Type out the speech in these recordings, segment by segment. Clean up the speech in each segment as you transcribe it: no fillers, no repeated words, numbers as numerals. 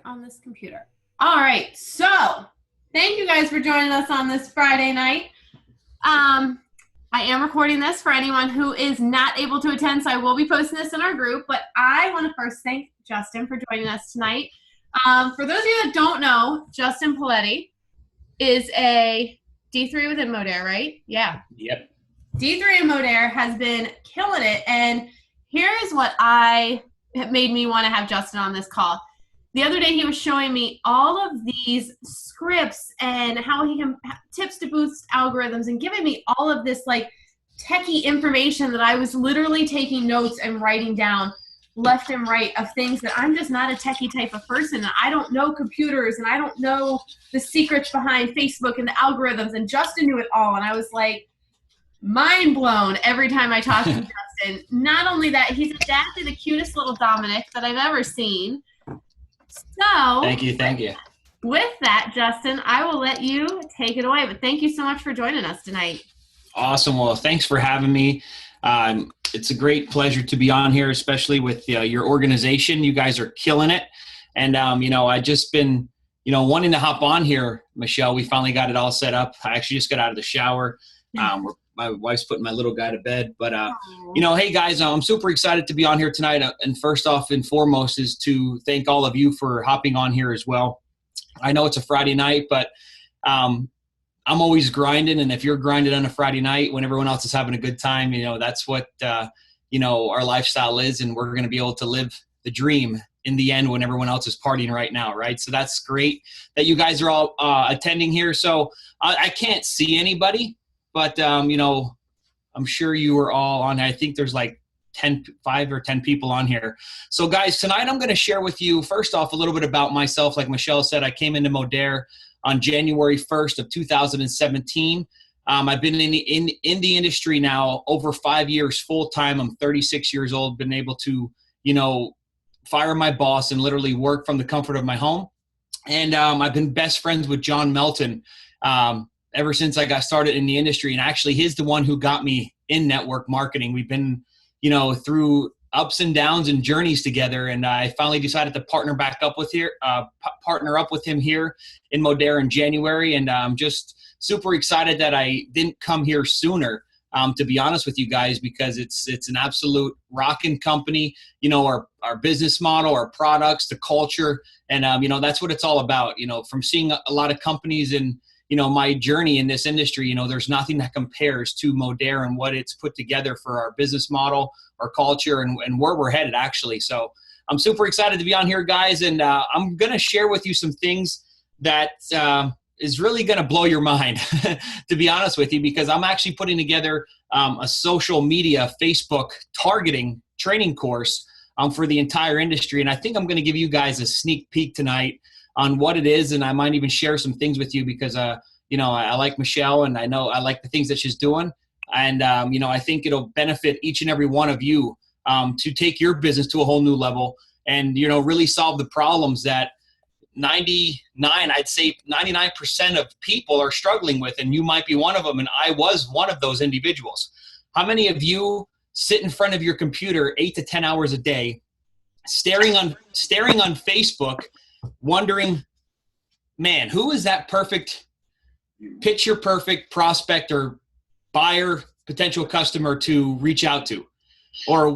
on this computer. All right, so thank you guys for joining us on this Friday night. I am recording this for anyone who is not able to attend, so I will be posting this in our group, but I want to first thank Justin for joining us tonight. For those of you that don't know, Justin Poletti is a D3 within Modere, right? Yeah. Yep. D3 in Modere has been killing it, and here is what made me want to have Justin on this call. The other day he was showing me all of these scripts and how he can tips to boost algorithms and giving me all of this like techie information that I was literally taking notes and writing down left and right of things that I'm just not a techie type of person. And I don't know computers and I don't know the secrets behind Facebook and the algorithms, and Justin knew it all. And I was like mind blown every time I talk to Justin. Not only that, he's a dad to the cutest little Dominic that I've ever seen. So thank you. With that, Justin, I will let you take it away. But thank you so much for joining us tonight. Awesome. Well, thanks for having me. It's a great pleasure to be on here, especially with your organization. You guys are killing it. And, I just been, wanting to hop on here, Michelle. We finally got it all set up. I actually just got out of the shower. My wife's putting my little guy to bed. But, hey, guys, I'm super excited to be on here tonight. And first off and foremost is to thank all of you for hopping on here as well. I know it's a Friday night, but I'm always grinding. And if you're grinding on a Friday night when everyone else is having a good time, that's what, our lifestyle is. And we're going to be able to live the dream in the end when everyone else is partying right now, right? So that's great that you guys are all attending here. So I can't see anybody. But, I'm sure you were all on. I think there's like 5 or 10 people on here. So, guys, tonight I'm going to share with you, first off, a little bit about myself. Like Michelle said, I came into Modere on January 1st of 2017. I've been in the industry now over 5 years full-time. I'm 36 years old, been able to, fire my boss and literally work from the comfort of my home. And I've been best friends with John Melton ever since I got started in the industry. And actually, he's the one who got me in network marketing. We've been, through ups and downs and journeys together. And I finally decided to partner up with him here in Modere in January. And I'm just super excited that I didn't come here sooner, to be honest with you guys, because it's an absolute rocking company. Our business model, our products, the culture, and that's what it's all about. From seeing a lot of companies in my journey in this industry, there's nothing that compares to Modere and what it's put together for our business model, our culture, and where we're headed, actually. So I'm super excited to be on here, guys, and I'm going to share with you some things that is really going to blow your mind, to be honest with you, because I'm actually putting together a social media Facebook targeting training course for the entire industry, and I think I'm going to give you guys a sneak peek tonight on what it is, and I might even share some things with you because, I like Michelle, and I know I like the things that she's doing, and, I think it'll benefit each and every one of you to take your business to a whole new level and, really solve the problems that 99% of people are struggling with, and you might be one of them, and I was one of those individuals. How many of you sit in front of your computer 8 to 10 hours a day, staring on Facebook, wondering, man, who is that picture perfect prospect or buyer, potential customer to reach out to? Or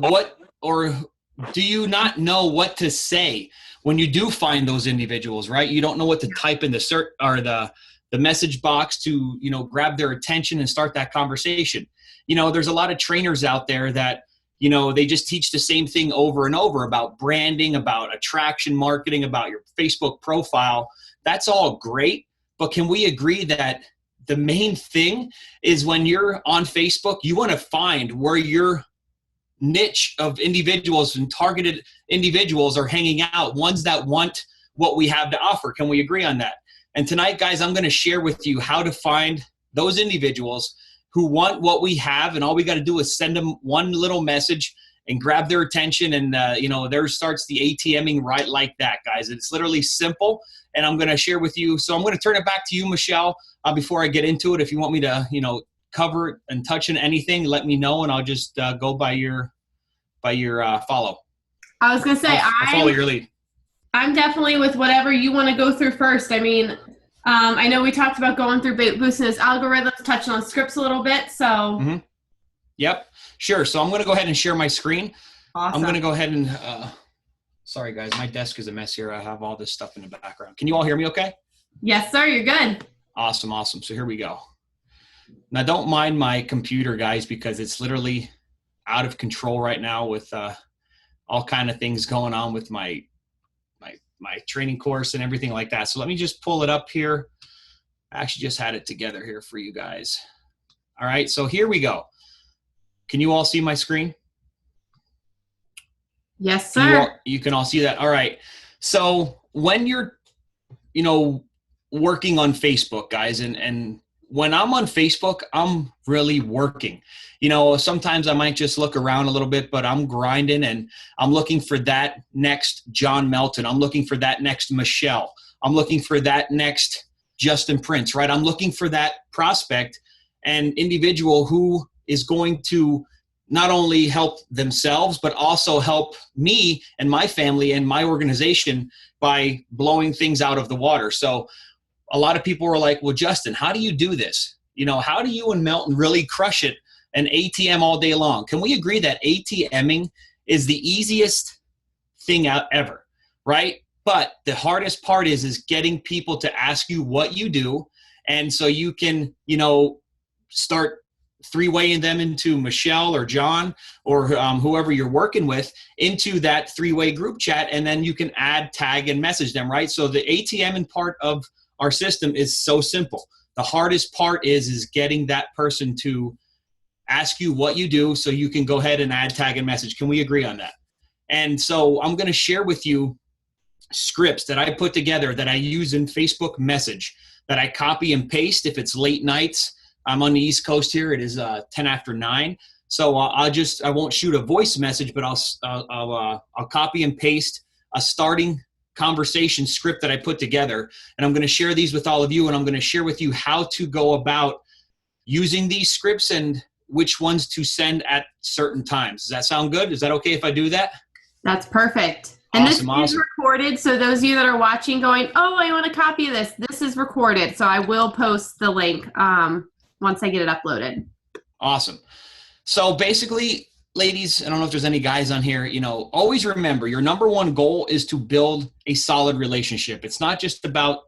do you not know what to say when you do find those individuals, right? You don't know what to type in the search or the message box to, grab their attention and start that conversation. There's a lot of trainers out there that, they just teach the same thing over and over about branding, about attraction marketing, about your Facebook profile. That's all great. But can we agree that the main thing is when you're on Facebook, you want to find where your niche of individuals and targeted individuals are hanging out, ones that want what we have to offer. Can we agree on that? And tonight, guys, I'm going to share with you how to find those individuals who want what we have, and all we got to do is send them one little message and grab their attention, and there starts the ATMing right like that, guys. It's literally simple, and I'm going to share with you. So I'm going to turn it back to you, Michelle, before I get into it. If you want me to, cover it and touch on anything, let me know, and I'll just go by your follow. I was going to say, I'll follow your lead. I'm definitely with whatever you want to go through first. I mean, I know we talked about going through boosting his algorithms, touching on scripts a little bit. So Mm-hmm. Yep, sure. So I'm going to go ahead and share my screen. I'm going awesome. to go ahead and, sorry guys, my desk is a mess here. I have all this stuff in the background. Can you all hear me okay? Yes, sir. You're good. Awesome, awesome. So here we go. Now don't mind my computer, guys, because it's literally out of control right now with all kind of things going on with my training course and everything like that. So let me just pull it up here. I actually just had it together here for you guys. All right, so here we go. Can you all see my screen? Yes, sir. You can all see that. All right. So when you're, working on Facebook, guys, and when I'm on Facebook, I'm really working. Sometimes I might just look around a little bit, but I'm grinding and I'm looking for that next John Melton. I'm looking for that next Michelle. I'm looking for that next Justin Prince, right? I'm looking for that prospect and individual who is going to not only help themselves, but also help me and my family and my organization by blowing things out of the water. So a lot of people were like, well, Justin, how do you do this? How do you and Melton really crush it and ATM all day long? Can we agree that ATMing is the easiest thing out ever, right? But the hardest part is getting people to ask you what you do. And so you can, start three-waying them into Michelle or John or whoever you're working with into that three-way group chat. And then you can add, tag, and message them, right? So the ATMing part of our system is so simple. The hardest part is getting that person to ask you what you do so you can go ahead and add, tag, and message. Can we agree on that? And so I'm going to share with you scripts that I put together that I use in Facebook Message that I copy and paste if it's late nights. I'm on the East Coast here. It is 10 after 9. So I won't shoot a voice message, but I'll copy and paste a starting conversation script that I put together. And I'm going to share these with all of you. And I'm going to share with you how to go about using these scripts and which ones to send at certain times. Does that sound good? Is that okay if I do that? That's perfect. And Awesome, this is recorded. So those of you that are watching going, oh, I want to copy this. This is recorded. So I will post the link once I get it uploaded. Awesome. So basically, ladies, I don't know if there's any guys on here, always remember your number one goal is to build a solid relationship. It's not just about,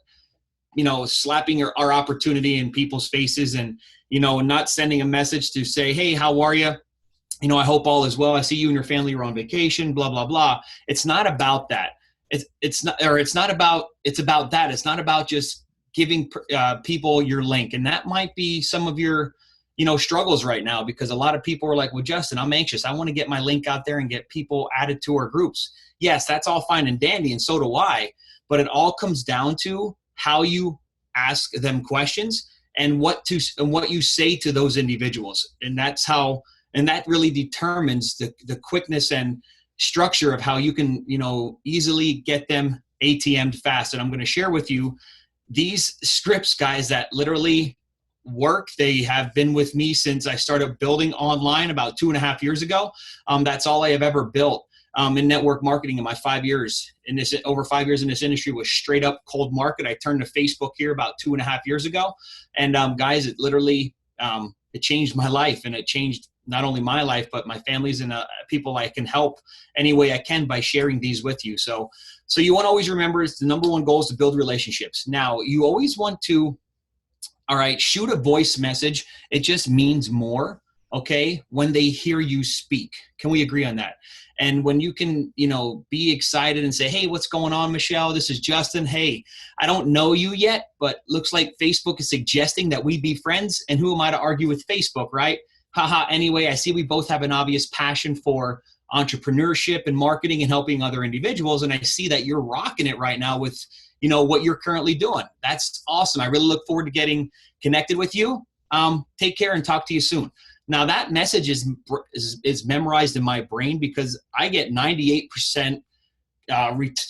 slapping our opportunity in people's faces and, not sending a message to say, hey, how are you? I hope all is well. I see you and your family are on vacation, blah, blah, blah. It's not about that. It's about that. It's not about just giving people your link. And that might be some of your, struggles right now, because a lot of people are like, well, Justin, I'm anxious. I want to get my link out there and get people added to our groups. Yes, that's all fine and dandy. And so do I, but it all comes down to how you ask them questions and what you say to those individuals. And that really determines the quickness and structure of how you can, easily get them ATM'd fast. And I'm going to share with you these scripts, guys, that literally work. They have been with me since I started building online about 2.5 years ago. That's all I have ever built in network marketing in my 5 years over 5 years in this industry was straight up cold market. I turned to Facebook here about 2.5 years ago. And guys, it literally, it changed my life, and it changed not only my life, but my family's and people I can help any way I can by sharing these with you. So you want to always remember it's the number one goal is to build relationships. Now, you always want to, shoot a voice message. It just means more, okay, when they hear you speak. Can we agree on that? And when you can, be excited and say, hey, what's going on, Michelle? This is Justin. Hey, I don't know you yet, but looks like Facebook is suggesting that we be friends. And who am I to argue with Facebook, right? Haha, anyway, I see we both have an obvious passion for entrepreneurship and marketing and helping other individuals. And I see that you're rocking it right now with, what you're currently doing. That's awesome. I really look forward to getting connected with you. Take care and talk to you soon. Now that message is memorized in my brain because I get 98%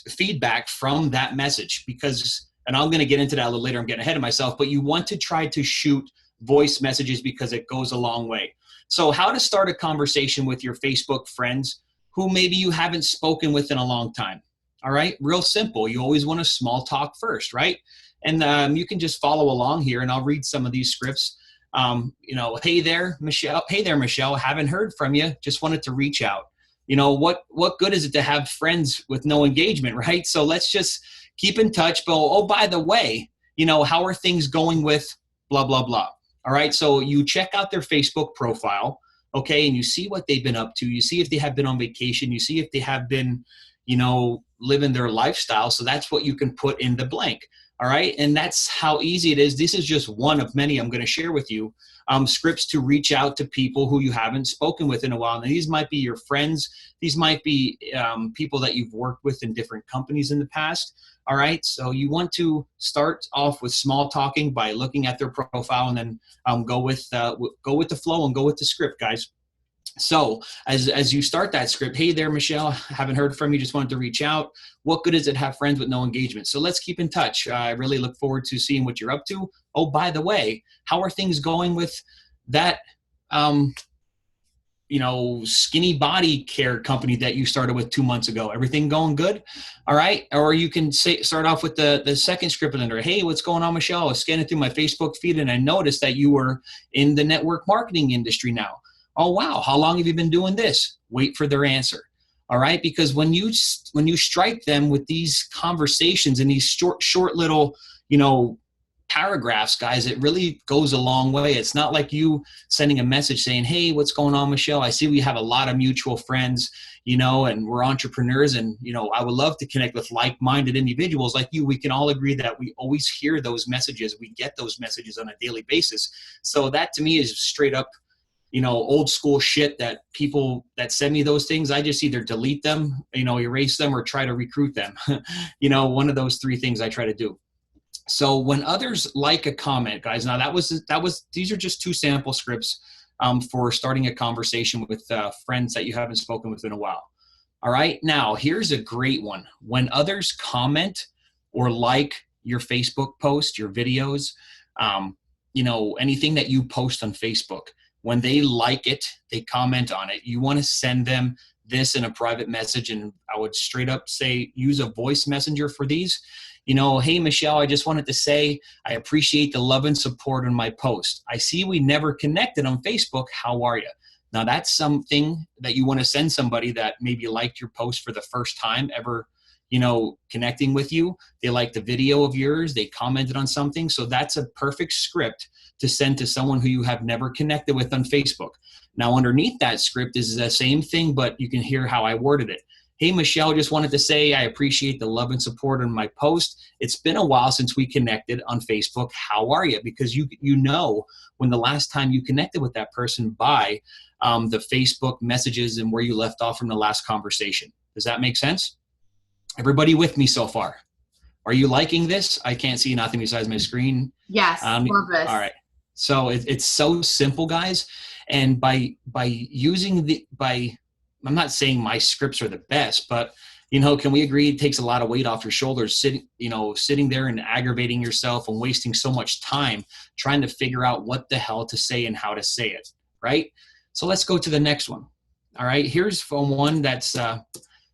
feedback from that message and I'm going to get into that a little later. I'm getting ahead of myself, but you want to try to shoot voice messages because it goes a long way. So how to start a conversation with your Facebook friends who maybe you haven't spoken with in a long time. All right, real simple. You always want to small talk first, right? And you can just follow along here, and I'll read some of these scripts. Hey there, Michelle. Hey there, Michelle. Haven't heard from you. Just wanted to reach out. What good is it to have friends with no engagement, right? So let's just keep in touch. But oh, by the way, how are things going with blah blah blah? All right. So you check out their Facebook profile, okay, and you see what they've been up to. You see if they have been on vacation. You see if they have been, living their lifestyle. So that's what you can put in the blank. All right. And that's how easy it is. This is just one of many I'm going to share with you. Scripts to reach out to people who you haven't spoken with in a while. And these might be your friends. These might be people that you've worked with in different companies in the past. All right. So you want to start off with small talking by looking at their profile, and then go with the flow and go with the script, guys. So as you start that script, hey there, Michelle, haven't heard from you, just wanted to reach out. What good is it to have friends with no engagement? So let's keep in touch. I really look forward to seeing what you're up to. Oh, by the way, how are things going with that, skinny body care company that you started with 2 months ago? Everything going good? All right. Or you can start off with the second script under, hey, what's going on, Michelle? I was scanning through my Facebook feed and I noticed that you were in the network marketing industry now. Oh, wow. How long have you been doing this? Wait for their answer. All right. Because when you strike them with these conversations and these short little, paragraphs, guys, it really goes a long way. It's not like you sending a message saying, hey, what's going on, Michelle? I see we have a lot of mutual friends, and we're entrepreneurs, and, I would love to connect with like-minded individuals like you. We can all agree that we always hear those messages. We get those messages on a daily basis. So that to me is straight up, old school shit that people that send me those things, I just either delete them, erase them, or try to recruit them. One of those three things I try to do. So when others like a comment, guys, now these are just two sample scripts for starting a conversation with friends that you haven't spoken with in a while. All right. Now here's a great one. When others comment or like your Facebook post, your videos, anything that you post on Facebook, when they like it, they comment on it, you want to send them this in a private message. And I would straight up say, use a voice messenger for these. Hey, Michelle, I just wanted to say, I appreciate the love and support on my post. I see we never connected on Facebook. How are you? Now that's something that you want to send somebody that maybe liked your post for the first time ever, connecting with you. They liked the video of yours. They commented on something. So that's a perfect script to send to someone who you have never connected with on Facebook. Now, underneath that script is the same thing, but you can hear how I worded it. Hey, Michelle, just wanted to say I appreciate the love and support on my post. It's been a while since we connected on Facebook. How are you? Because you know when the last time you connected with that person by the Facebook messages and where you left off from the last conversation. Does that make sense? Everybody with me so far? Are you liking this? I can't see nothing besides my screen. Yes, love this. All right. So it's so simple, guys. And by using I'm not saying my scripts are the best, but can we agree it takes a lot of weight off your shoulders sitting there and aggravating yourself and wasting so much time trying to figure out what the hell to say and how to say it, right? So let's go to the next one. All right, here's one that's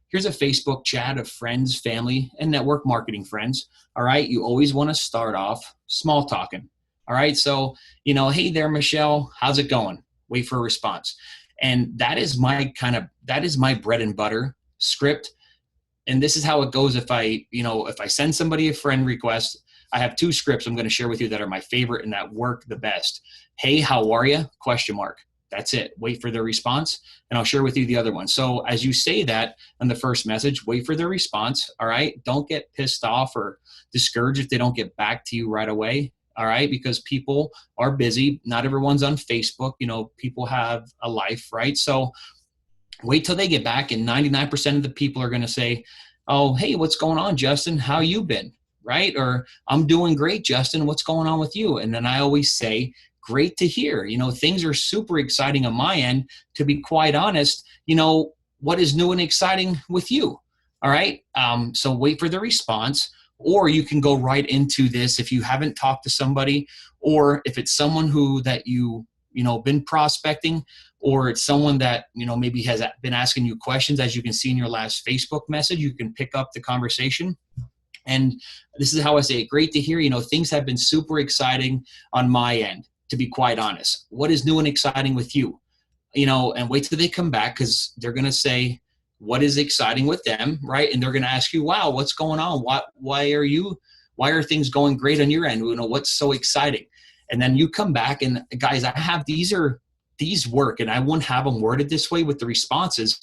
here's a Facebook chat of friends, family, and network marketing friends. All right, you always want to start off small talking. All right, so hey there, Michelle, how's it going? Wait for a response. And that is my bread and butter script. And this is how it goes. If I send somebody a friend request, I have two scripts I'm going to share with you that are my favorite and that work the best. Hey, how are you? ? That's it. Wait for their response. And I'll share with you the other one. So as you say that on the first message, wait for their response. All right. Don't get pissed off or discouraged if they don't get back to you right away. All right. Because people are busy. Not everyone's on Facebook. People have a life, right? So wait till they get back. And 99% of the people are going to say, oh, hey, what's going on, Justin? How you been? Right? Or I'm doing great, Justin. What's going on with you? And then I always say, great to hear. Things are super exciting on my end. To be quite honest, what is new and exciting with you? All right. So wait for the response. Or you can go right into this if you haven't talked to somebody, or if it's someone that you been prospecting, or it's someone that, maybe has been asking you questions. As you can see in your last Facebook message, you can pick up the conversation. And this is how I say it. Great to hear, things have been super exciting on my end, to be quite honest. What is new and exciting with you? And wait till they come back, because they're going to say what is exciting with them, right? And they're going to ask you, wow, what's going on? Why are things going great on your end? What's so exciting? And then you come back and, guys, I have these work, and I wouldn't have them worded this way with the responses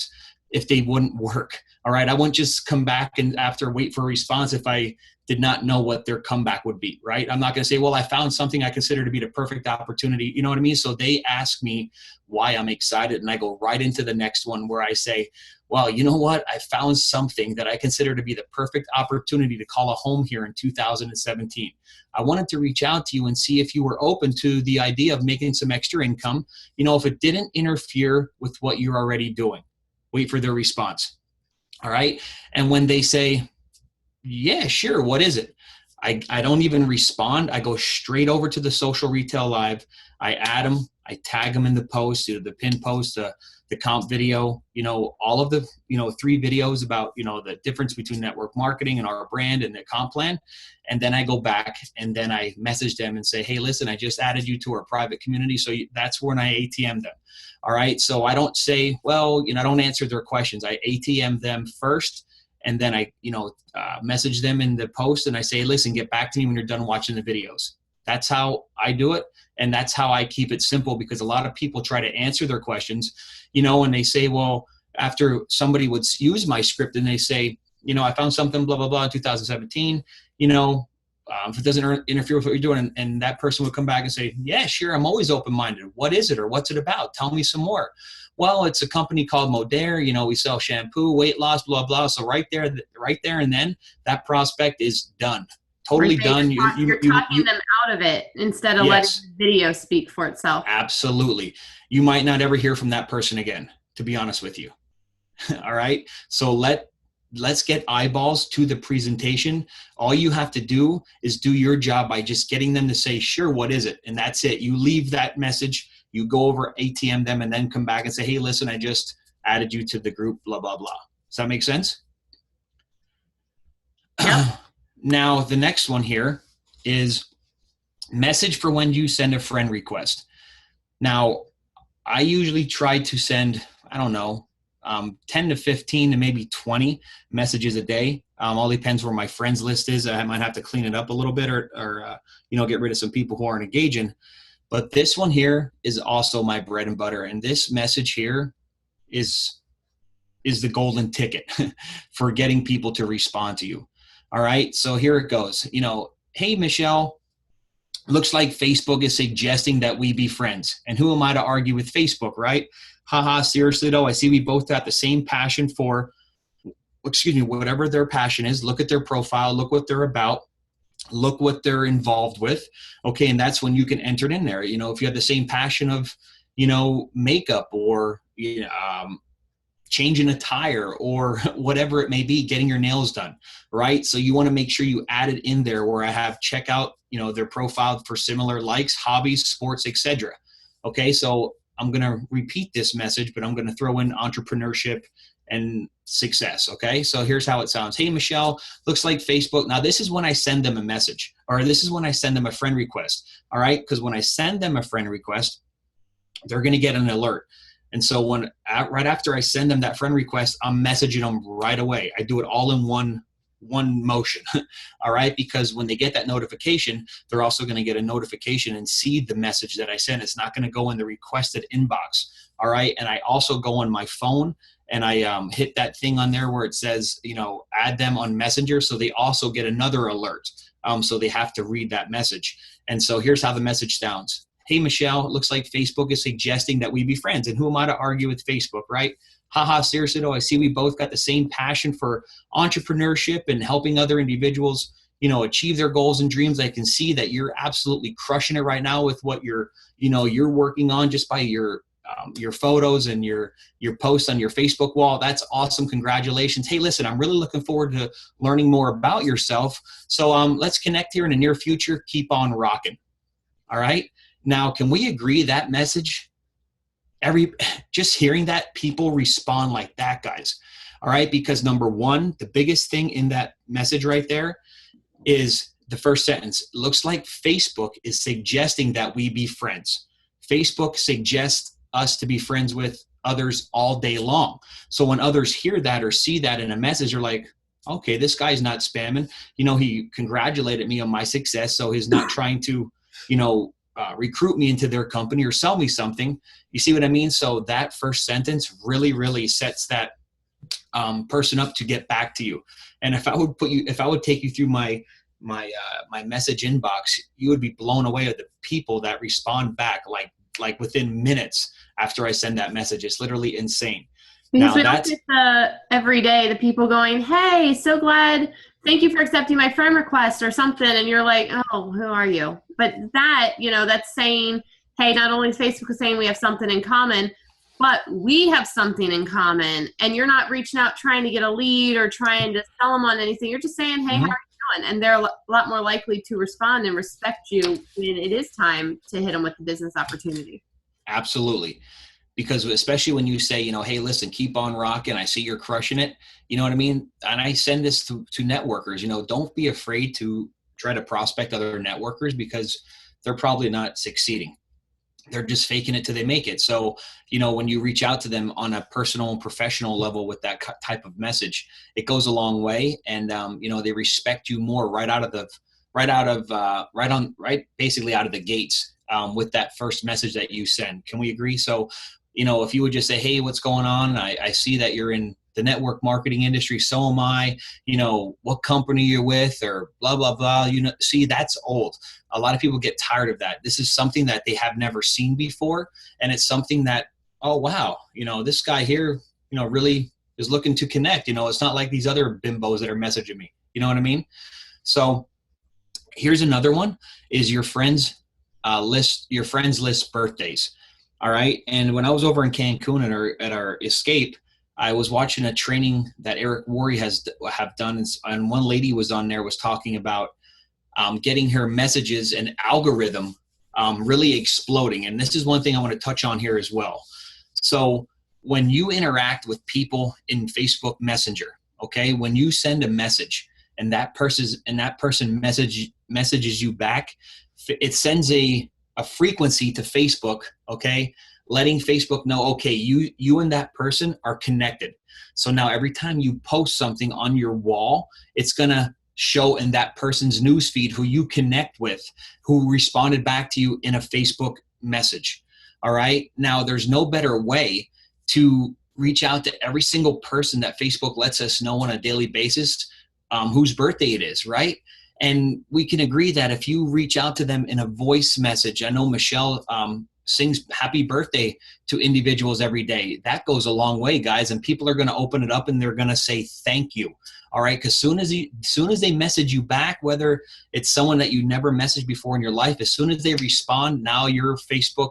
if they wouldn't work. All right. I wouldn't just come back and wait for a response if I did not know what their comeback would be, right? I'm not going to say, well, I found something I consider to be the perfect opportunity. You know what I mean? So they ask me why I'm excited, and I go right into the next one where I say, well, you know what? I found something that I consider to be the perfect opportunity to call a home here in 2017. I wanted to reach out to you and see if you were open to the idea of making some extra income, if it didn't interfere with what you're already doing. Wait for their response. All right. And when they say, yeah, sure, what is it? I don't even respond. I go straight over to the Social Retail Live. I add them. I tag them in the post, the pin post, the comp video, all of the, 3 videos about, the difference between network marketing and our brand and the comp plan. And then I go back and then I message them and say, hey, listen, I just added you to our private community. So that's when I ATM them. All right. So I don't say, well, I don't answer their questions. I ATM them first. And then I, message them in the post and I say, listen, get back to me when you're done watching the videos. That's how I do it. And that's how I keep it simple, because a lot of people try to answer their questions, and they say, well, after somebody would use my script and they say, I found something, blah, blah, blah, in 2017, if it doesn't interfere with what you're doing. And that person would come back and say, yeah, sure, I'm always open-minded. What is it, or what's it about? Tell me some more. Well, it's a company called Modere. We sell shampoo, weight loss, blah, blah. So right there and then that prospect is done. Totally done. You're talking them out of it instead of letting the video speak for itself. Absolutely. You might not ever hear from that person again, to be honest with you. All right. So let's get eyeballs to the presentation. All you have to do is do your job by just getting them to say, sure, what is it? And that's it. You leave that message, you go over, ATM them, and then come back and say, hey, listen, I just added you to the group, blah, blah, blah. Does that make sense? Yeah. Now, the next one here is message for when you send a friend request. Now, I usually try to send, 10 to 15 to maybe 20 messages a day. All depends where my friends list is. I might have to clean it up a little bit or get rid of some people who aren't engaging. But this one here is also my bread and butter. And this message here is the golden ticket for getting people to respond to you. All right. So here it goes. Hey, Michelle, looks like Facebook is suggesting that we be friends. And who am I to argue with Facebook, right? Haha, seriously though, I see we both got the same passion for, whatever their passion is. Look at their profile, look what they're about, look what they're involved with. Okay, and that's when you can enter it in there. If you have the same passion of, makeup or changing a tire or whatever it may be, getting your nails done, right? So you want to make sure you add it in there where I have check out, their profile for similar likes, hobbies, sports, etc. Okay, so I'm going to repeat this message, but I'm going to throw in entrepreneurship and success. Okay, so here's how it sounds. Hey, Michelle, looks like Facebook. Now, this is when I send them a message, or this is when I send them a friend request. All right, because when I send them a friend request, they're going to get an alert. And so right after I send them that friend request, I'm messaging them right away. I do it all in one motion. All right. Because when they get that notification, they're also going to get a notification and see the message that I sent. It's not going to go in the requested inbox. All right. And I also go on my phone and I hit that thing on there where it says, add them on Messenger. So they also get another alert. So they have to read that message. And so here's how the message sounds. Hey, Michelle, it looks like Facebook is suggesting that we be friends. And who am I to argue with Facebook, right? Haha, seriously though, I see we both got the same passion for entrepreneurship and helping other individuals, achieve their goals and dreams. I can see that you're absolutely crushing it right now with what you're working on just by your photos and your posts on your Facebook wall. That's awesome. Congratulations. Hey, listen, I'm really looking forward to learning more about yourself. So let's connect here in the near future. Keep on rocking. All right. Now, can we agree that message, just hearing that, people respond like that, guys? All right, because number one, the biggest thing in that message right there is the first sentence. Looks like Facebook is suggesting that we be friends. Facebook suggests us to be friends with others all day long. So when others hear that or see that in a message, they're like, okay, this guy's not spamming. He congratulated me on my success, so he's not trying to, recruit me into their company or sell me something. You see what I mean? So that first sentence really, really sets that person up to get back to you. And if I would take you through my message inbox, you would be blown away at the people that respond back like within minutes after I send that message. It's literally insane. Because we don't get every day the people going, hey, so glad, thank you for accepting my friend request or something. And you're like, oh, who are you? But that, that's saying, hey, not only is Facebook saying we have something in common, but we have something in common. And you're not reaching out trying to get a lead or trying to sell them on anything. You're just saying, hey, how are you doing? And they're a lot more likely to respond and respect you when it is time to hit them with the business opportunity. Absolutely. Because especially when you say, hey, listen, keep on rocking. I see you're crushing it. You know what I mean? And I send this to networkers, don't be afraid to try to prospect other networkers because they're probably not succeeding. They're just faking it till they make it. So, when you reach out to them on a personal and professional level with that type of message, it goes a long way. And, they respect you more basically out of the gates with that first message that you send. Can we agree? So, if you would just say, hey, what's going on? I see that you're in the network marketing industry. So am I, what company you're with or blah, blah, blah. See, that's old. A lot of people get tired of that. This is something that they have never seen before. And it's something that, oh, wow, this guy here, really is looking to connect. It's not like these other bimbos that are messaging me. You know what I mean? So here's another one is your friends list birthdays. All right. And when I was over in Cancun at our escape, I was watching a training that Eric Worre have done. And one lady was on there was talking about getting her messages and algorithm really exploding. And this is one thing I want to touch on here as well. So when you interact with people in Facebook Messenger, okay, when you send a message and that person messages you back, it sends a frequency to Facebook, okay, letting Facebook know, okay, you and that person are connected. So now every time you post something on your wall, it's going to show in that person's newsfeed who you connect with, who responded back to you in a Facebook message. All right. Now there's no better way to reach out to every single person that Facebook lets us know on a daily basis whose birthday it is, right? And we can agree that if you reach out to them in a voice message, I know Michelle sings happy birthday to individuals every day. That goes a long way, guys. And people are going to open it up and they're going to say thank you. All right. Because soon as they message you back, whether it's someone that you never messaged before in your life, as soon as they respond, now your Facebook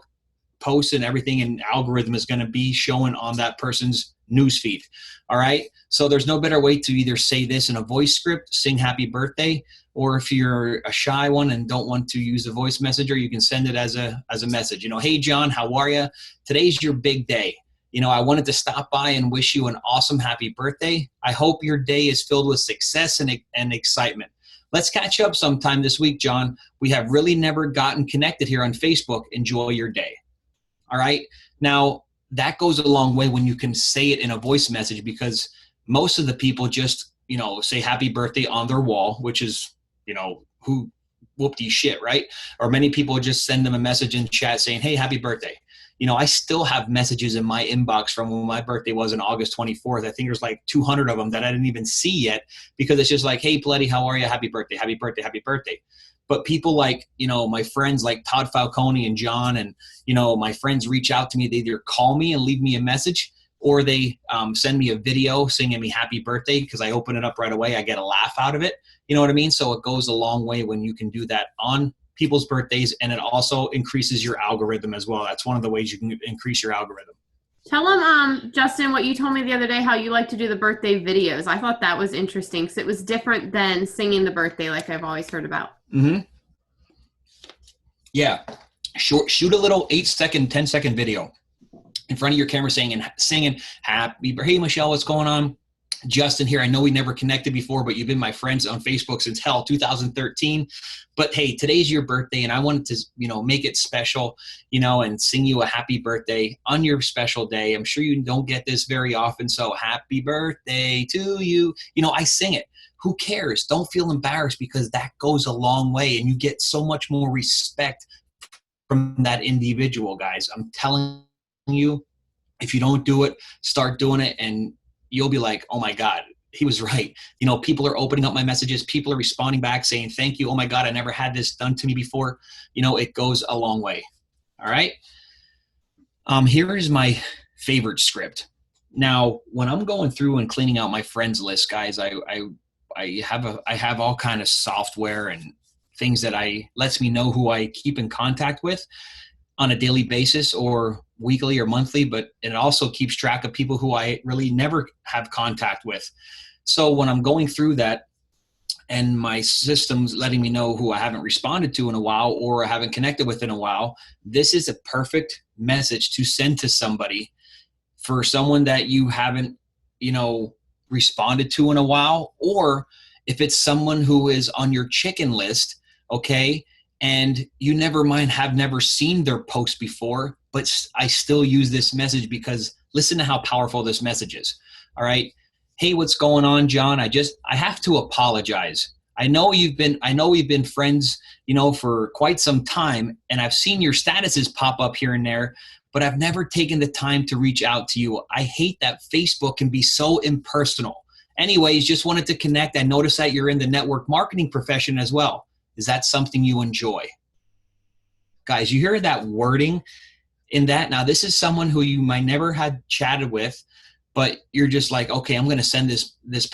post and everything and algorithm is going to be showing on that person's newsfeed. All right. So there's no better way to either say this in a voice script, sing happy birthday, or if you're a shy one and don't want to use a voice messenger, you can send it as a message. Hey, John, how are you? Today's your big day. I wanted to stop by and wish you an awesome happy birthday. I hope your day is filled with success and excitement. Let's catch up sometime this week, John. We have really never gotten connected here on Facebook. Enjoy your day. All right. Now, that goes a long way when you can say it in a voice message, because most of the people just, say happy birthday on their wall, which is, who whoopty shit, right? Or many people just send them a message in chat saying, hey, happy birthday. I still have messages in my inbox from when my birthday was on August 24th. I think there's like 200 of them that I didn't even see yet, because it's just like, hey, Poletti, how are you? Happy birthday, happy birthday, happy birthday. But people like, my friends like Todd Falcone and John and, my friends reach out to me. They either call me and leave me a message, or they send me a video singing me happy birthday, because I open it up right away. I get a laugh out of it. You know what I mean? So it goes a long way when you can do that on people's birthdays, and it also increases your algorithm as well. That's one of the ways you can increase your algorithm. Tell them, Justin, what you told me the other day, how you like to do the birthday videos. I thought that was interesting because it was different than singing the birthday like I've always heard about. Mm-hmm. Yeah. shoot a little 8-second, 10-second video in front of your camera singing happy, hey, Michelle, what's going on? Justin here. I know we never connected before, but you've been my friends on Facebook since 2013. But hey, today's your birthday, and I wanted to, make it special, and sing you a happy birthday on your special day. I'm sure you don't get this very often, so happy birthday to you. I sing it. Who cares? Don't feel embarrassed, because that goes a long way, and you get so much more respect from that individual, guys. I'm telling you, if you don't do it, start doing it, and you'll be like, oh my God, he was right. People are opening up my messages. People are responding back saying, thank you. Oh my God, I never had this done to me before. It goes a long way. All right. Here is my favorite script. Now, when I'm going through and cleaning out my friends list, guys, I have all kind of software and things that lets me know who I keep in contact with on a daily basis or weekly or monthly, but it also keeps track of people who I really never have contact with. So when I'm going through that and my system's letting me know who I haven't responded to in a while or I haven't connected with in a while, this is a perfect message to send to somebody, for someone that you haven't, responded to in a while, or if it's someone who is on your chicken list, okay, and you have never seen their post before, but I still use this message because listen to how powerful this message is. All right. Hey, what's going on, John? I have to apologize. I know we've been friends, for quite some time, and I've seen your statuses pop up here and there, but I've never taken the time to reach out to you. I hate that Facebook can be so impersonal. Anyways, just wanted to connect. I noticed that you're in the network marketing profession as well. Is that something you enjoy? Guys, you hear that wording in that? Now, this is someone who you might never had chatted with, but you're just like, okay, I'm going to send we're just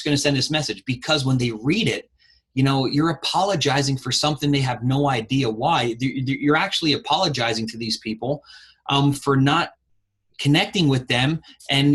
going to send this message, because when they read it, you're apologizing for something they have no idea why. You're actually apologizing to these people for not connecting with them, and,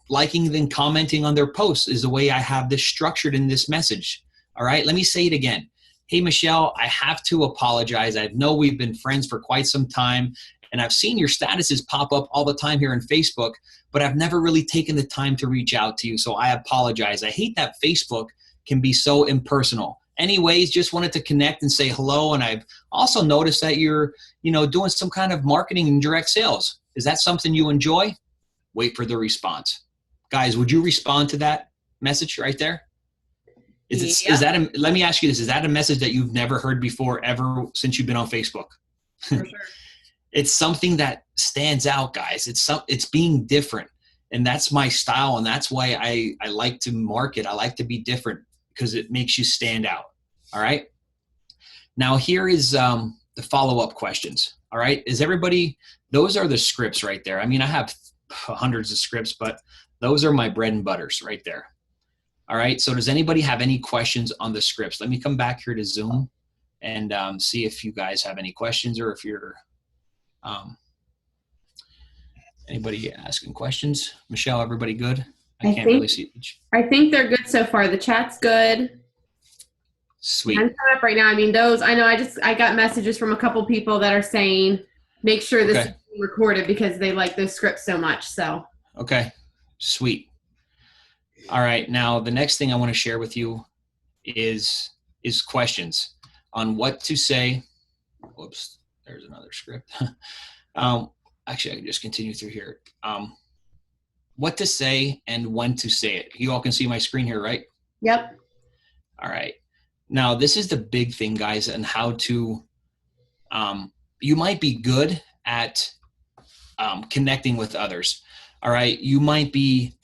liking and commenting on their posts is the way I have this structured in this message. All right, let me say it again. Hey, Michelle, I have to apologize. I know we've been friends for quite some time, and I've seen your statuses pop up all the time here on Facebook, but I've never really taken the time to reach out to you, so I apologize. I hate that Facebook can be so impersonal. Anyways, just wanted to connect and say hello, and I've also noticed that you're, doing some kind of marketing and direct sales. Is that something you enjoy? Wait for the response. Guys, would you respond to that message right there? Let me ask you this. Is that a message that you've never heard before ever since you've been on Facebook? For sure. It's something that stands out, guys. It's being different. And that's my style. And that's why I like to market. I like to be different, because it makes you stand out. All right. Now here is the follow-up questions. All right. Those are the scripts right there. I mean, I have hundreds of scripts, but those are my bread and butters right there. All right. So does anybody have any questions on the scripts? Let me come back here to Zoom and see if you guys have any questions, or if you're anybody asking questions. Michelle, everybody good? I can't really see. I think they're good so far. The chat's good. Sweet. I'm set up right now. I mean, I got messages from a couple people that are saying, make sure this is being recorded, because they like those scripts so much. So. Okay. Sweet. All right. Now, the next thing I want to share with you is questions on what to say. Whoops, there's another script. Actually, I can just continue through here. What to say and when to say it. You all can see my screen here, right? Yep. All right. Now, this is the big thing, guys, and how to, you might be good at connecting with others. All right. You might be,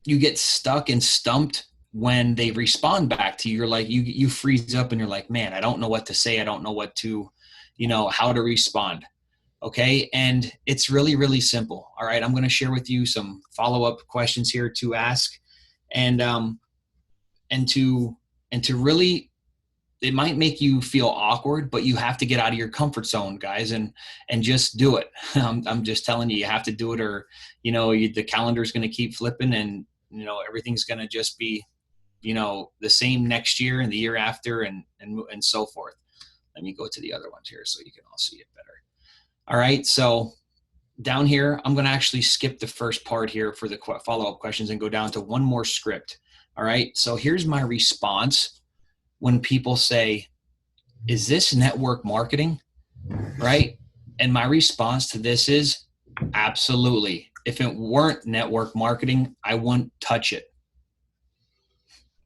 you get stuck and stumped when they respond back to you. You're like, you freeze up and you're like, man, I don't know what to say. I don't know what to, how to respond. Okay. And it's really, really simple. All right. I'm going to share with you some follow-up questions here to ask, and to really, it might make you feel awkward, but you have to get out of your comfort zone, guys, and just do it. I'm just telling you have to do it, or, the calendar's going to keep flipping, and, everything's going to just be, the same next year and the year after, and so forth. Let me go to the other ones here so you can all see it better. All right. So down here, I'm going to actually skip the first part here for the follow-up questions and go down to one more script. All right. So here's my response when people say, is this network marketing? Right. And my response to this is absolutely. If it weren't network marketing, I wouldn't touch it.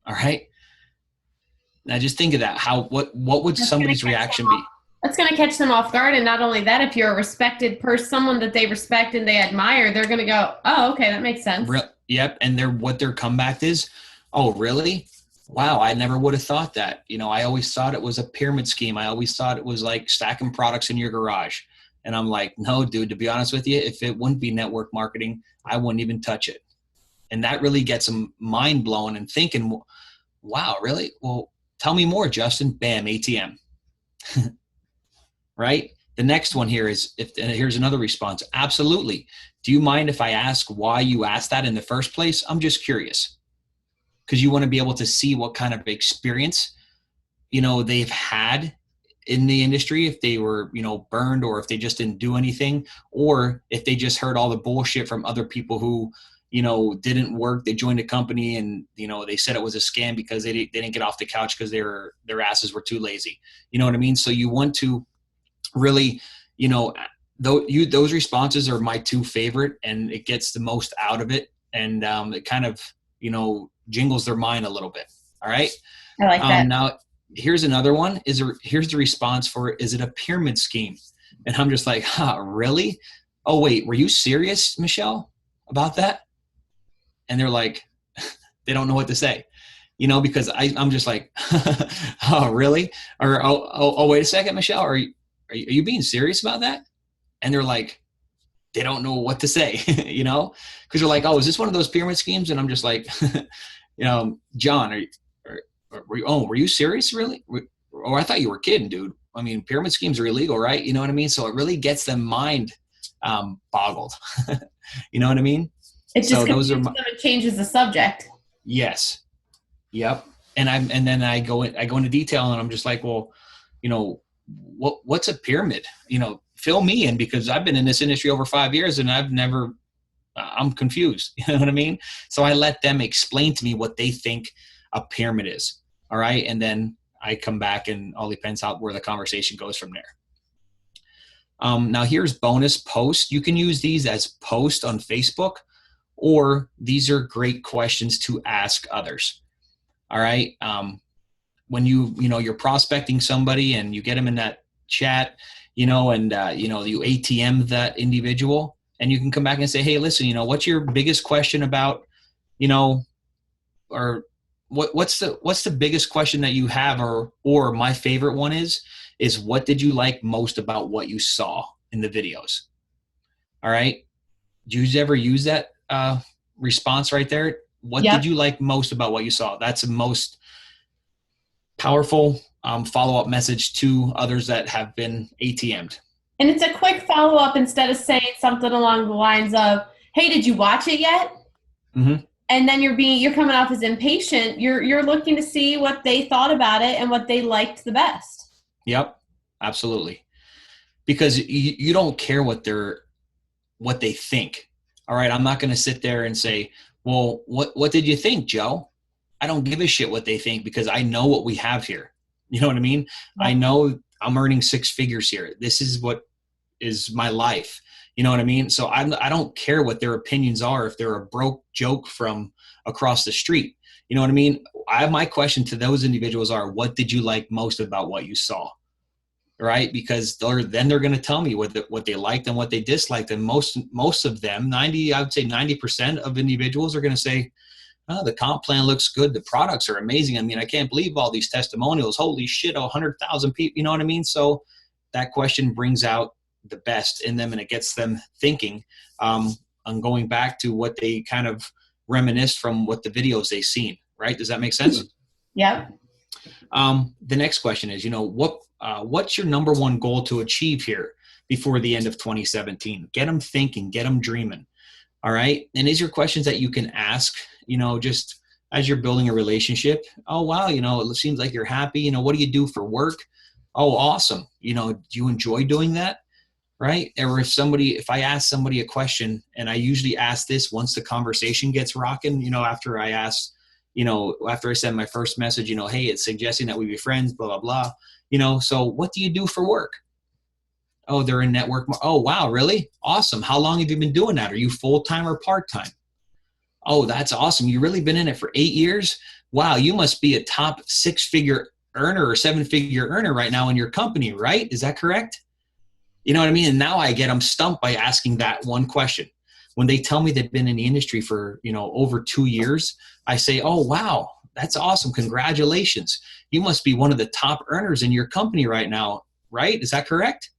All right. Now just think of that. What would somebody's reaction be? That's going to catch them off guard. And not only that, if you're a respected person, someone that they respect and they admire, they're going to go, oh, okay, that makes sense. Yep. And what their comeback is, oh, really? Wow, I never would have thought that. I always thought it was a pyramid scheme. I always thought it was like stacking products in your garage. And I'm like, no, dude, to be honest with you, if it wouldn't be network marketing, I wouldn't even touch it. And that really gets them mind blown and thinking, wow, really? Well, tell me more, Justin. Bam, ATM. Right? The next one here is, here's another response. Absolutely. Do you mind if I ask why you asked that in the first place? I'm just curious. Because you want to be able to see what kind of experience, they've had in the industry, if they were, burned, or if they just didn't do anything, or if they just heard all the bullshit from other people who, didn't work. They joined a company and, they said it was a scam because they didn't get off the couch because their asses were too lazy. You know what I mean? So you want to really, those responses are my two favorite, and it gets the most out of it. And it kind of, jingles their mind a little bit. All right. I like that. Now here's another one. Here's the response for, is it a pyramid scheme? And I'm just like, really? Oh, wait, were you serious, Michelle, about that? And they're like, they don't know what to say, because I'm just like, oh, really? Or, oh, wait a second, Michelle, are you being serious about that? And they're like, they don't know what to say, because they're like, oh, is this one of those pyramid schemes? And I'm just like, John, were you serious, really? Or I thought you were kidding, dude. I mean, pyramid schemes are illegal, right? You know what I mean? So it really gets them mind boggled. You know what I mean? It just them, it changes the subject. Yes. Yep. And then I go into detail, and I'm just like, well, what's a pyramid? Fill me in, because I've been in this industry over 5 years and I'm confused. You know what I mean? So I let them explain to me what they think a pyramid is. All right. And then I come back, and all depends out where the conversation goes from there. Now here's bonus post. You can use these as post on Facebook, or these are great questions to ask others. All right. When you're prospecting somebody and you get them in that chat, you ATM that individual, and you can come back and say, hey, listen, what's your biggest question about, or what's the biggest question that you have, or my favorite one is what did you like most about what you saw in the videos? All right. Do you ever use that response right there? What did you like most about what you saw? That's the most powerful follow-up message to others that have been ATM'd. And it's a quick follow-up instead of saying something along the lines of, hey, did you watch it yet? Mm-hmm. And then you're coming off as impatient. You're looking to see what they thought about it and what they liked the best. Yep, absolutely. Because you don't care what they think. All right, I'm not going to sit there and say, well, what did you think, Joe? I don't give a shit what they think, because I know what we have here. You know what I mean? Yeah. I know I'm earning 6 figures here. This is what is my life. You know what I mean? So I don't care what their opinions are if they're a broke joke from across the street. You know what I mean? My question to those individuals are, what did you like most about what you saw? Right? Because then they're going to tell me what they liked and what they disliked. And most of them, I would say 90% of individuals are going to say, oh, the comp plan looks good. The products are amazing. I mean, I can't believe all these testimonials. Holy shit, 100,000 people. You know what I mean? So that question brings out the best in them, and it gets them thinking on going back to what they kind of reminisce from what the videos they've seen. Right? Does that make sense? Yeah. The next question is, what's your number one goal to achieve here before the end of 2017? Get them thinking, get them dreaming. All right. And these are questions that you can ask, just as you're building a relationship. Oh, wow. It seems like you're happy. What do you do for work? Oh, awesome. Do you enjoy doing that? Right? Or if I ask somebody a question, and I usually ask this once the conversation gets rocking, after I send my first message, hey, it's suggesting that we be friends, blah, blah, blah. So what do you do for work? Oh, they're in network. Oh, wow, really? Awesome. How long have you been doing that? Are you full-time or part-time? Oh, that's awesome. You've really been in it for 8 years? Wow, you must be a top six-figure earner or seven-figure earner right now in your company, right? Is that correct? You know what I mean? And now I get them stumped by asking that one question. When they tell me they've been in the industry for, over 2 years, I say, oh, wow, that's awesome. Congratulations. You must be one of the top earners in your company right now, right? Is that correct?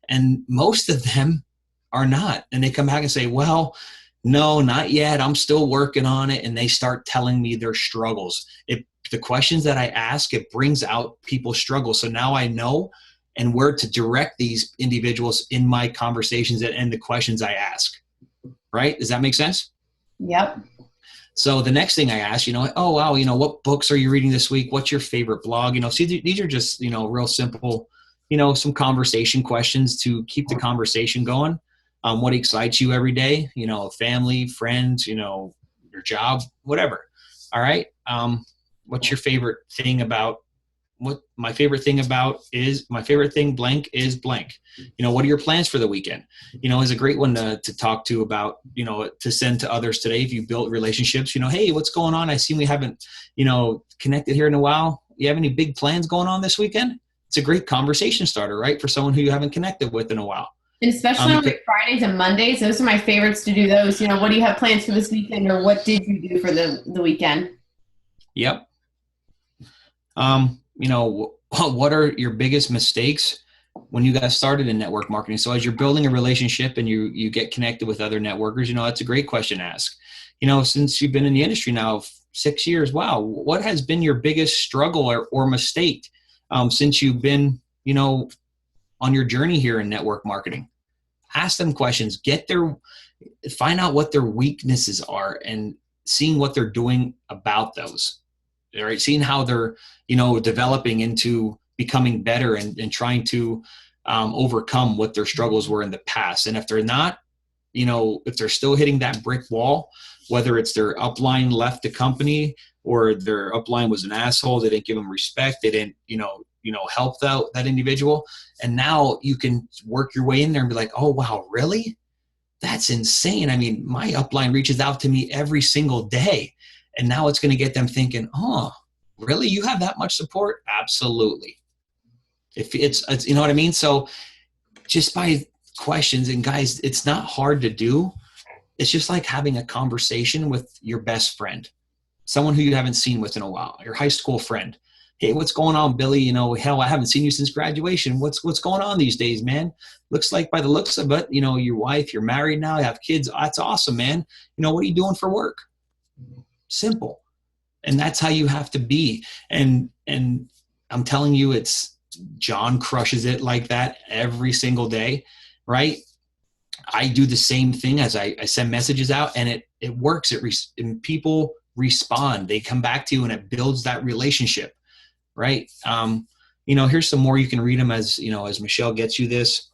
And most of them are not. And they come back and say, well, no, not yet. I'm still working on it. And they start telling me their struggles. The questions that I ask, it brings out people's struggles. So now I know and where to direct these individuals in my conversations and the questions I ask. Right? Does that make sense? Yep. So the next thing I ask, oh, wow, what books are you reading this week? What's your favorite blog? See, these are just, real simple, some conversation questions to keep the conversation going. What excites you every day? Family, friends, your job, whatever. All right. What's your favorite thing about what my favorite thing blank is blank. What are your plans for the weekend? Is a great one to talk to about, to send to others today. If you build relationships, hey, what's going on? I see we haven't, connected here in a while. You have any big plans going on this weekend? It's a great conversation starter, right? For someone who you haven't connected with in a while. And especially on like Fridays and Mondays, those are my favorites to do those. What do you have plans for this weekend, or what did you do for the weekend? Yep. What are your biggest mistakes when you got started in network marketing? So as you're building a relationship and you get connected with other networkers, that's a great question to ask. Since you've been in the industry now 6 years, wow, what has been your biggest struggle or mistake since you've been, on your journey here in network marketing? Ask them questions, find out what their weaknesses are and seeing what they're doing about those. All right, seeing how they're, developing into becoming better and trying to overcome what their struggles were in the past. And if they're not, if they're still hitting that brick wall, whether it's their upline left the company or their upline was an asshole, they didn't give them respect, they didn't, help that individual. And now you can work your way in there and be like, oh, wow, really? That's insane. I mean, my upline reaches out to me every single day. And now it's going to get them thinking, oh, really? You have that much support? Absolutely. If it's you know what I mean? So just by questions, and guys, it's not hard to do. It's just like having a conversation with your best friend, someone who you haven't seen with in a while, your high school friend. Hey, what's going on, Billy? Hell, I haven't seen you since graduation. What's going on these days, man? Looks like by the looks of it, your wife, you're married now, you have kids. That's awesome, man. What are you doing for work? Simple. And that's how you have to be. And I'm telling you, it's John crushes it like that every single day, right? I do the same thing as I send messages out, and it works. And people respond. They come back to you, and it builds that relationship, right? Here's some more. You can read them as Michelle gets you this.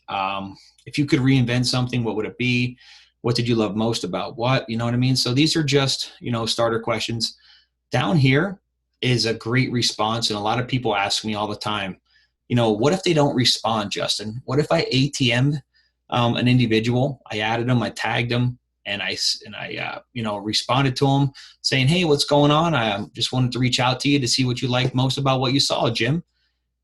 If you could reinvent something, what would it be? What did you love most about what? You know what I mean? So these are just, starter questions. Down here is a great response. And a lot of people ask me all the time, what if they don't respond, Justin? What if I ATM'd an individual? I added them, I tagged them, and I responded to them saying, hey, what's going on? I just wanted to reach out to you to see what you liked most about what you saw, Jim.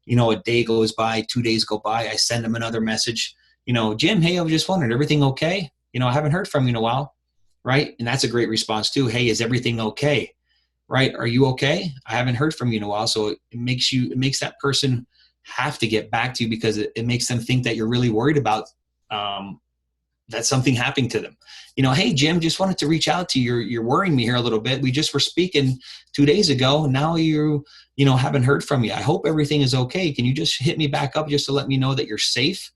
A day goes by, 2 days go by. I send them another message, Jim, hey, I was just wondering, everything okay? I haven't heard from you in a while, right? And that's a great response too. Hey, is everything okay? Right? Are you okay? I haven't heard from you in a while. So it makes that person have to get back to you, because it makes them think that you're really worried about that something happening to them. Hey, Jim, just wanted to reach out to you. You're worrying me here a little bit. We just were speaking 2 days ago. Now you haven't heard from me. I hope everything is okay. Can you just hit me back up just to let me know that you're safe?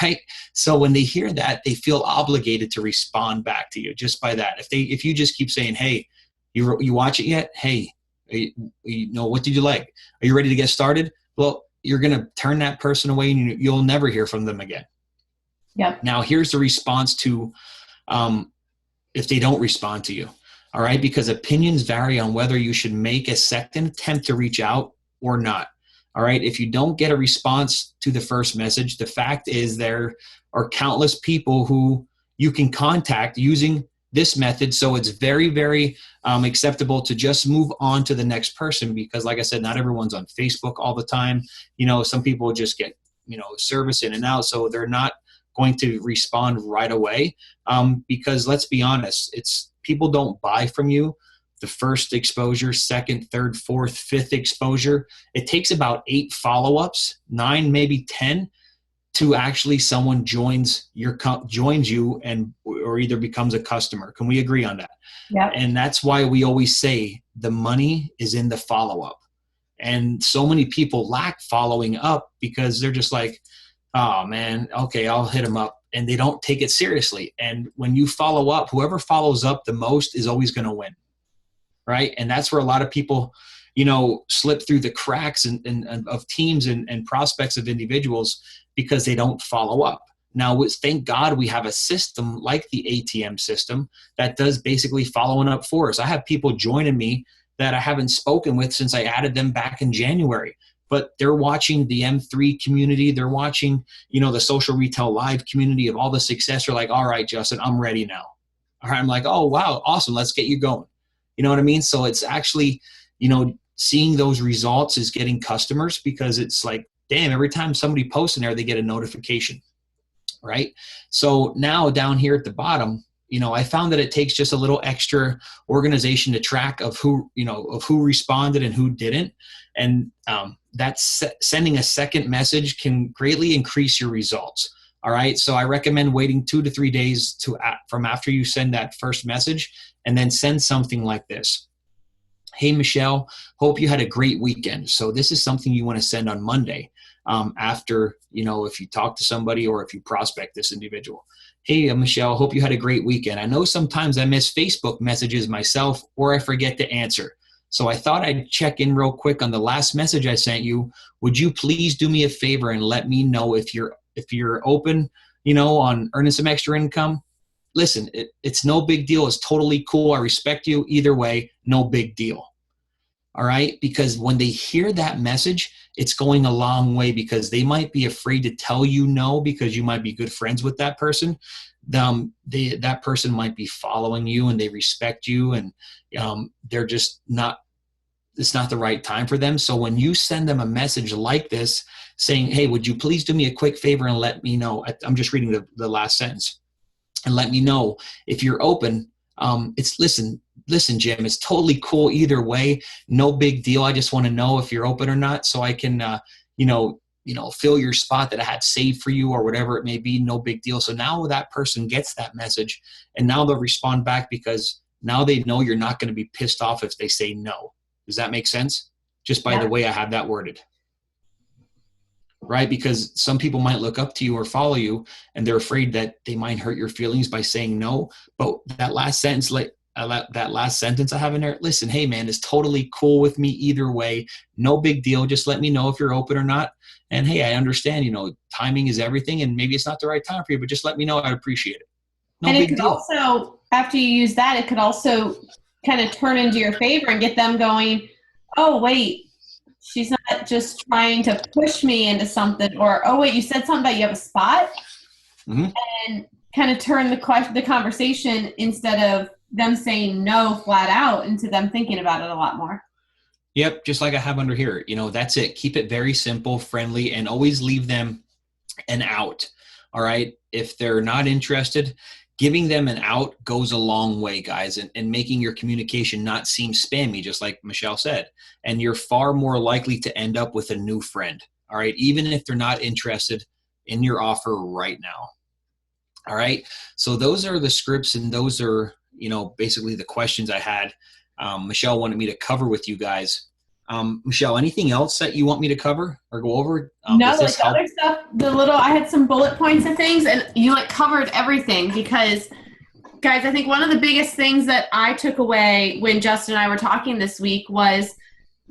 Right? So when they hear that, they feel obligated to respond back to you just by that. If you just keep saying, hey, you watch it yet? Hey, what did you like? Are you ready to get started? well, you're going to turn that person away and you'll never hear from them again. Yep. Now, here's the response to if they don't respond to you. All right. Because opinions vary on whether you should make a second attempt to reach out or not. All right. If you don't get a response to the first message, the fact is there are countless people who you can contact using this method. So it's very, very acceptable to just move on to the next person, because like I said, not everyone's on Facebook all the time. Some people just get, service in and out. So they're not going to respond right away, because let's be honest, people don't buy from you the first exposure, second, third, fourth, fifth exposure. It takes about 8 follow-ups, 9, maybe 10, to actually someone joins you or either becomes a customer. Can we agree on that? Yeah. And that's why we always say the money is in the follow-up. And so many people lack following up because they're just like, oh man, okay, I'll hit them up. And they don't take it seriously. And when you follow up, whoever follows up the most is always going to win. Right. And that's where a lot of people, slip through the cracks of teams and prospects of individuals because they don't follow up. Now, thank God we have a system like the ATM system that does basically following up for us. I have people joining me that I haven't spoken with since I added them back in January. But they're watching the M3 community. They're watching, the Social Retail Live community of all the success. They're like, all right, Justin, I'm ready now. All right. I'm like, oh, wow, awesome. Let's get you going. You know what I mean? So it's actually, seeing those results is getting customers, because it's like, damn, every time somebody posts in there, they get a notification. Right. So now down here at the bottom, I found that it takes just a little extra organization to track of who responded and who didn't. And that's sending a second message can greatly increase your results. All right. So I recommend waiting 2 to 3 days from after you send that first message, and then send something like this. Hey, Michelle, hope you had a great weekend. So this is something you want to send on Monday after, if you talk to somebody or if you prospect this individual. Hey, Michelle, hope you had a great weekend. I know sometimes I miss Facebook messages myself, or I forget to answer. So I thought I'd check in real quick on the last message I sent you. Would you please do me a favor and let me know if you're open, on earning some extra income? Listen, it's no big deal. It's totally cool. I respect you either way. No big deal. All right. Because when they hear that message, it's going a long way, because they might be afraid to tell you no, because you might be good friends with that person. That person might be following you and they respect you, and they're just not, it's not the right time for them. So when you send them a message like this saying, hey, would you please do me a quick favor and let me know, I'm just reading the last sentence, and let me know if you're open. Listen, Jim, it's totally cool either way. No big deal. I just want to know if you're open or not, so I can, fill your spot that I had saved for you or whatever it may be. No big deal. So now that person gets that message, and now they'll respond back, because now they know you're not going to be pissed off if they say no. Does that make sense? Just by the way I have that worded. Right? Because some people might look up to you or follow you, and they're afraid that they might hurt your feelings by saying no. But that last sentence, I have in there, listen, hey man, it's totally cool with me either way. No big deal. Just let me know if you're open or not. And hey, I understand, timing is everything, and maybe it's not the right time for you, but just let me know. I'd appreciate it. No and big it could deal. Also, after you use that, it could also kind of turn into your favor and get them going, oh, wait, she's not just trying to push me into something, or, oh, wait, you said something about you have a spot? Mm-hmm. And kind of turn the conversation, instead of them saying no flat out, into them thinking about it a lot more. Yep. Just like I have under here, that's it. Keep it very simple, friendly, and always leave them an out. All right. If they're not interested, giving them an out goes a long way, guys, and making your communication not seem spammy, just like Michelle said. And you're far more likely to end up with a new friend. All right. Even if they're not interested in your offer right now. All right. So those are the scripts, and those are, basically the questions I had. Michelle wanted me to cover with you guys. Michelle, anything else that you want me to cover or go over? No, like the other stuff, I had some bullet points of things, and you covered everything, because guys, I think one of the biggest things that I took away when Justin and I were talking this week was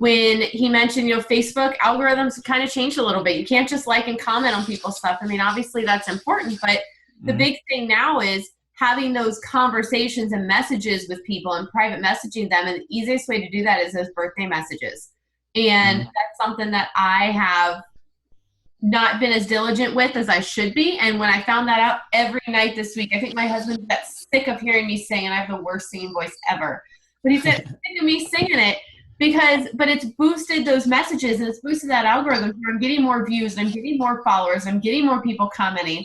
when he mentioned, Facebook algorithms kind of changed a little bit. You can't just like and comment on people's stuff. I mean, obviously that's important, but the big thing now is having those conversations and messages with people and private messaging them. And the easiest way to do that is those birthday messages. And that's something that I have not been as diligent with as I should be. And when I found that out every night this week, I think my husband got sick of hearing me sing, and I have the worst singing voice ever. But he said, sick of me singing it but it's boosted those messages and it's boosted that algorithm where I'm getting more views, I'm getting more followers, I'm getting more people commenting.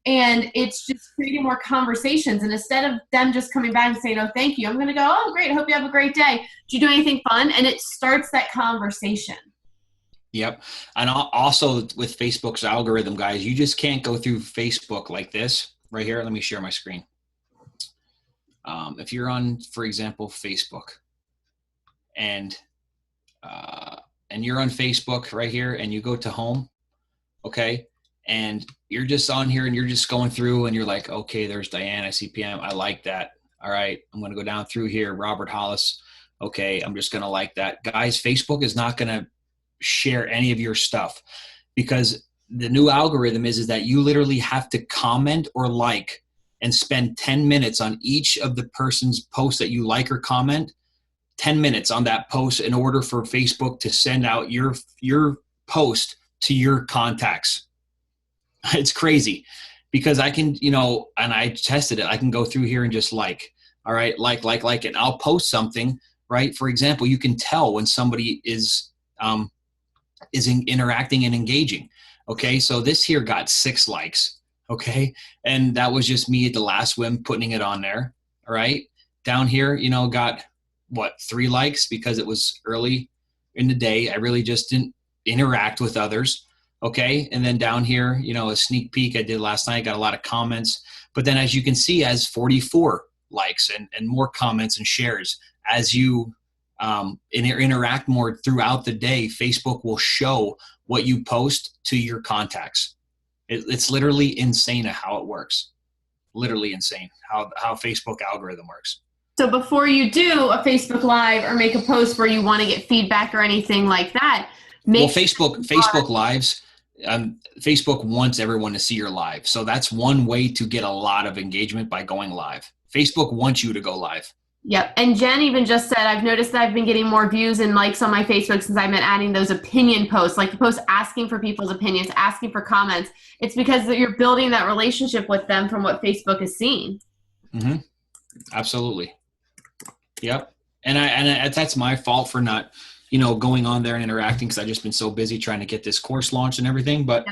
And it's just creating more conversations. And instead of them just coming back and saying, oh, thank you, I'm going to go, oh, great, hope you have a great day. Did you do anything fun? And it starts that conversation. Yep. And also with Facebook's algorithm, guys, you just can't go through Facebook like this right here. Let me share my screen. If you're on, for example, Facebook and you're on Facebook right here and you go to home, okay, and you're just on here and you're just going through and you're like, okay, there's Diane, I see PM, I like that. All right, I'm going to go down through here, Robert Hollis. Okay, I'm just going to like that. Guys, Facebook is not going to share any of your stuff because the new algorithm is that you literally have to comment or like and spend 10 minutes on each of the person's posts that you like or comment, 10 minutes on that post in order for Facebook to send out your post to your contacts. It's crazy because I can, and I tested it. I can go through here and just like, all right, like, and I'll post something, right? For example, you can tell when somebody is interacting and engaging. Okay. So this here got 6 likes. Okay. And that was just me at the last whim putting it on there. All right. Down here, got 3 likes because it was early in the day. I really just didn't interact with others. Okay. And then down here, a sneak peek I did last night, got a lot of comments, but then as you can see, as 44 likes and more comments and shares, as you interact more throughout the day, Facebook will show what you post to your contacts. It's literally insane how it works. Literally insane how Facebook algorithm works. So before you do a Facebook Live or make a post where you want to get feedback or anything like that, Facebook Lives, Facebook wants everyone to see your live. So that's one way to get a lot of engagement by going live. Facebook wants you to go live. Yep. And Jen even just said, I've noticed that I've been getting more views and likes on my Facebook since I've been adding those opinion posts, like the posts asking for people's opinions, asking for comments. It's because you're building that relationship with them from what Facebook is seeing. Mm-hmm. Absolutely. Yep. And that's my fault for not, going on there and interacting because I've just been so busy trying to get this course launched and everything. But,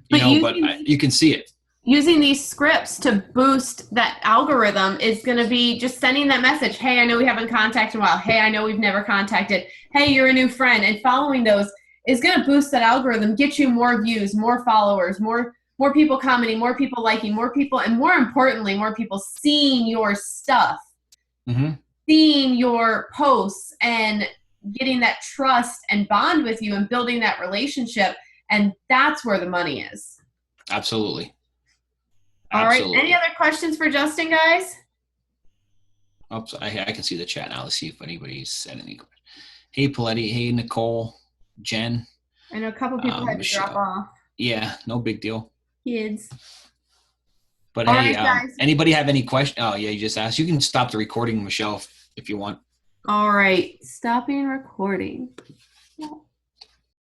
you can see it. Using these scripts to boost that algorithm is going to be just sending that message. Hey, I know we haven't contacted in a while. Hey, I know we've never contacted. Hey, you're a new friend. And following those is going to boost that algorithm, get you more views, more followers, more people commenting, more people liking, more people, and more importantly, more people seeing your stuff, seeing your posts and getting that trust and bond with you and building that relationship. And that's where the money is. Absolutely. All right. Any other questions for Justin, guys? Oops, I can see the chat now. Let's see if anybody's said any questions. Hey, Poletti. Hey, Nicole. Jen. I know a couple people had to drop off. Yeah, no big deal. Kids. But all hey, right, anybody have any questions? Oh, yeah, you just asked. You can stop the recording, Michelle, if you want. All right. Stopping recording. Yeah.